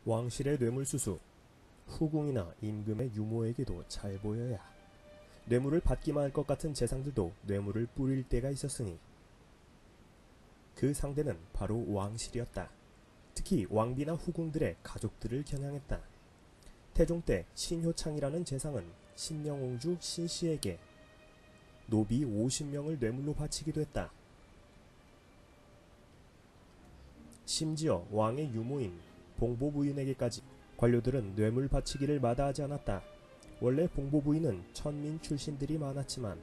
왕실의 뇌물수수, 후궁이나 임금의 유모에게도 잘 보여야 뇌물을 받기만 할 것 같은 재상들도 뇌물을 뿌릴 때가 있었으니 그 상대는 바로 왕실이었다. 특히 왕비나 후궁들의 가족들을 겨냥했다. 태종 때 신효창이라는 재상은 신명옹주 신씨에게 노비 50명을 뇌물로 바치기도 했다. 심지어 왕의 유모인 봉보부인에게까지 관료들은 뇌물 바치기를 마다하지 않았다. 원래 봉보부인은 천민 출신들이 많았지만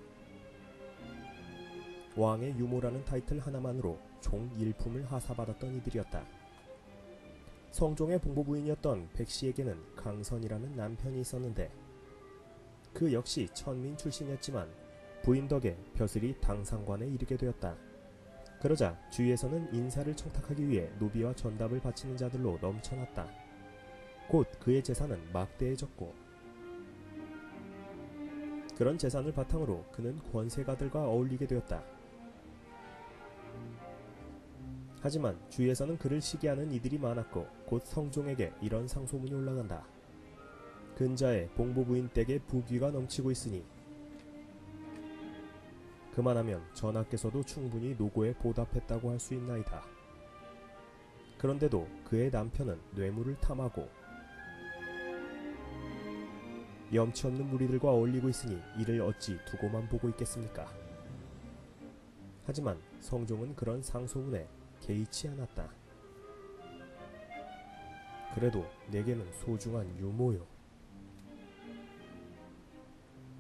왕의 유모라는 타이틀 하나만으로 종 일품을 하사받았던 이들이었다. 성종의 봉보부인이었던 백씨에게는 강선이라는 남편이 있었는데 그 역시 천민 출신이었지만 부인 덕에 벼슬이 당상관에 이르게 되었다. 그러자 주위에서는 인사를 청탁하기 위해 노비와 전답을 바치는 자들로 넘쳐났다. 곧 그의 재산은 막대해졌고 그런 재산을 바탕으로 그는 권세가들과 어울리게 되었다. 하지만 주위에서는 그를 시기하는 이들이 많았고 곧 성종에게 이런 상소문이 올라간다. 근자의 봉보부인 댁에 부귀가 넘치고 있으니 그만하면 전하께서도 충분히 노고에 보답했다고 할 수 있나이다. 그런데도 그의 남편은 뇌물을 탐하고 염치 없는 무리들과 어울리고 있으니 이를 어찌 두고만 보고 있겠습니까? 하지만 성종은 그런 상소문에 개의치 않았다. 그래도 내게는 소중한 유모요.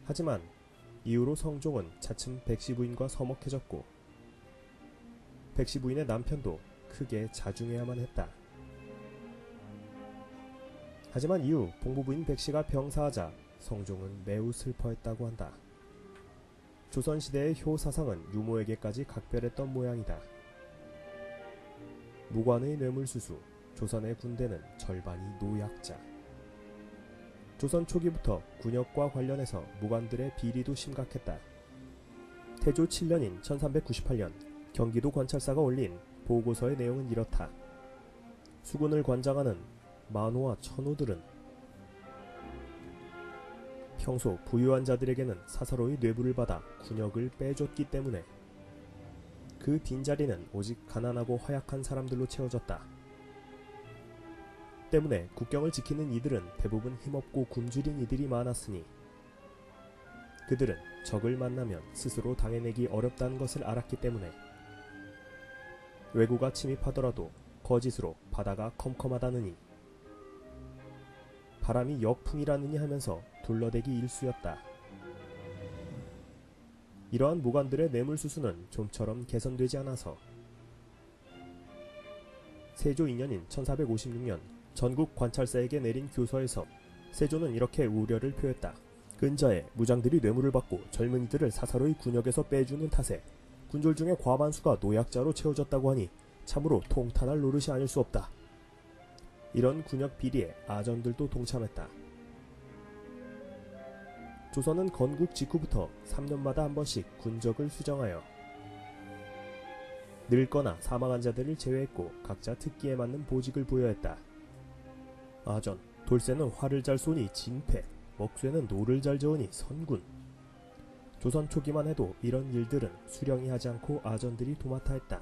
하지만 이후로 성종은 차츰 백씨 부인과 서먹해졌고 백씨 부인의 남편도 크게 자중해야만 했다. 하지만 이후 봉보부인 백씨가 병사하자 성종은 매우 슬퍼했다고 한다. 조선시대의 효사상은 유모에게까지 각별했던 모양이다. 무관의 뇌물수수, 조선의 군대는 절반이 노약자. 조선 초기부터 군역과 관련해서 무관들의 비리도 심각했다. 태조 7년인 1398년 경기도 관찰사가 올린 보고서의 내용은 이렇다. 수군을 관장하는 만호와 천호들은 평소 부유한 자들에게는 사사로이 뇌물을 받아 군역을 빼줬기 때문에 그 빈자리는 오직 가난하고 허약한 사람들로 채워졌다. 때문에 국경을 지키는 이들은 대부분 힘없고 굶주린 이들이 많았으니 그들은 적을 만나면 스스로 당해내기 어렵다는 것을 알았기 때문에 왜구가 침입하더라도 거짓으로 바다가 컴컴하다느니 바람이 역풍이라느니 하면서 둘러대기 일쑤였다. 이러한 무관들의 뇌물수수는 좀처럼 개선되지 않아서 세조 2년인 1456년 전국 관찰사에게 내린 교서에서 세조는 이렇게 우려를 표했다. 근자에 무장들이 뇌물을 받고 젊은이들을 사사로이 군역에서 빼주는 탓에 군졸 중의 과반수가 노약자로 채워졌다고 하니 참으로 통탄할 노릇이 아닐 수 없다. 이런 군역 비리에 아전들도 동참했다. 조선은 건국 직후부터 3년마다 한 번씩 군적을 수정하여 늙거나 사망한 자들을 제외했고 각자 특기에 맞는 보직을 부여했다. 아전, 돌쇠는 활을 잘 쏘니 진패, 먹쇠는 노를 잘 저으니 선군. 조선 초기만 해도 이런 일들은 수령이 하지 않고 아전들이 도맡아 했다.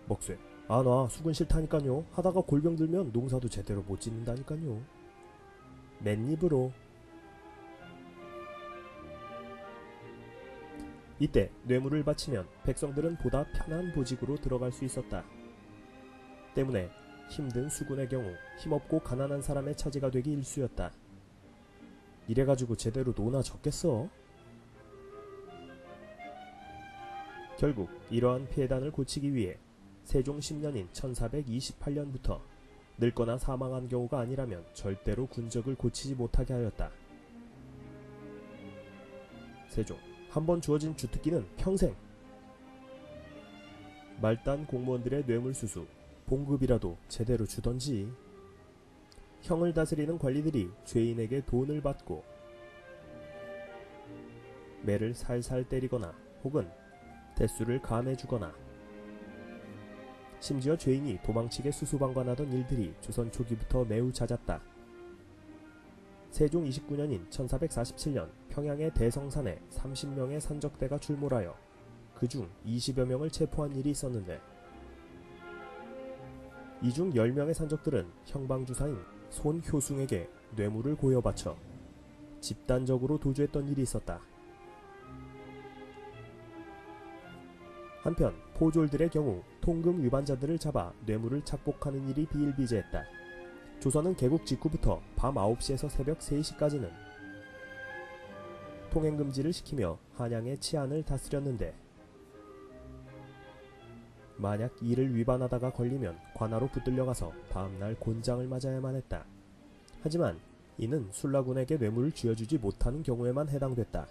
먹쇠, 나 수군 싫다니까요. 하다가 골병 들면 농사도 제대로 못 짓는다니까요. 맨입으로. 이때 뇌물을 바치면 백성들은 보다 편한 보직으로 들어갈 수 있었다. 때문에 힘든 수군의 경우 힘없고 가난한 사람의 차지가 되기 일쑤였다. 이래가지고 제대로 노나 졌겠어? 결국 이러한 폐단을 고치기 위해 세종 10년인 1428년부터 늙거나 사망한 경우가 아니라면 절대로 군적을 고치지 못하게 하였다. 세종, 한번 주어진 주특기는 평생! 말단 공무원들의 뇌물수수, 봉급이라도 제대로 주던지. 형을 다스리는 관리들이 죄인에게 돈을 받고 매를 살살 때리거나 혹은 대수를 감해주거나 심지어 죄인이 도망치게 수수방관하던 일들이 조선 초기부터 매우 잦았다. 세종 29년인 1447년 평양의 대성산에 30명의 산적대가 출몰하여 그중 20여 명을 체포한 일이 있었는데, 이 중 10명의 산적들은 형방주사인 손효숭에게 뇌물을 고여바쳐 집단적으로 도주했던 일이 있었다. 한편 포졸들의 경우 통금 위반자들을 잡아 뇌물을 착복하는 일이 비일비재했다. 조선은 개국 직후부터 밤 9시에서 새벽 3시까지는 통행금지를 시키며 한양의 치안을 다스렸는데, 만약 이를 위반하다가 걸리면 관하로 붙들려가서 다음날 곤장을 맞아야만 했다. 하지만 이는 술라군에게 뇌물을 쥐어주지 못하는 경우에만 해당됐다.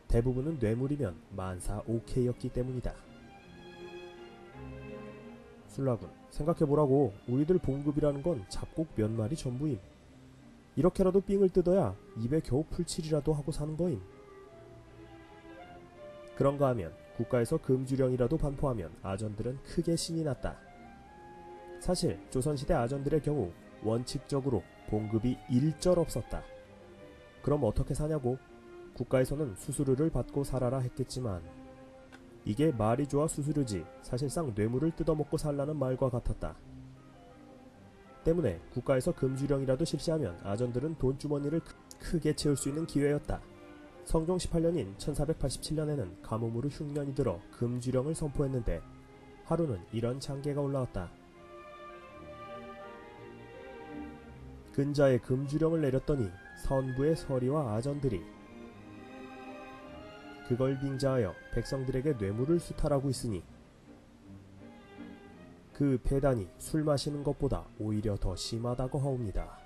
대부분은 뇌물이면 만사 오케이였기 때문이다. 술라군, 생각해보라고. 우리들 봉급이라는 건 잡곡 몇 마리 전부임. 이렇게라도 삥을 뜯어야 입에 겨우 풀칠이라도 하고 사는 거임. 그런가 하면 국가에서 금주령이라도 반포하면 아전들은 크게 신이 났다. 사실 조선시대 아전들의 경우 원칙적으로 봉급이 일절 없었다. 그럼 어떻게 사냐고? 국가에서는 수수료를 받고 살아라 했겠지만, 이게 말이 좋아 수수료지 사실상 뇌물을 뜯어먹고 살라는 말과 같았다. 때문에 국가에서 금주령이라도 실시하면 아전들은 돈주머니를 크게 채울 수 있는 기회였다. 성종 18년인 1487년에는 가뭄으로 흉년이 들어 금주령을 선포했는데, 하루는 이런 장계가 올라왔다. 근자에 금주령을 내렸더니 선부의 서리와 아전들이 그걸 빙자하여 백성들에게 뇌물을 수탈하고 있으니 그 배단이 술 마시는 것보다 오히려 더 심하다고 하옵니다.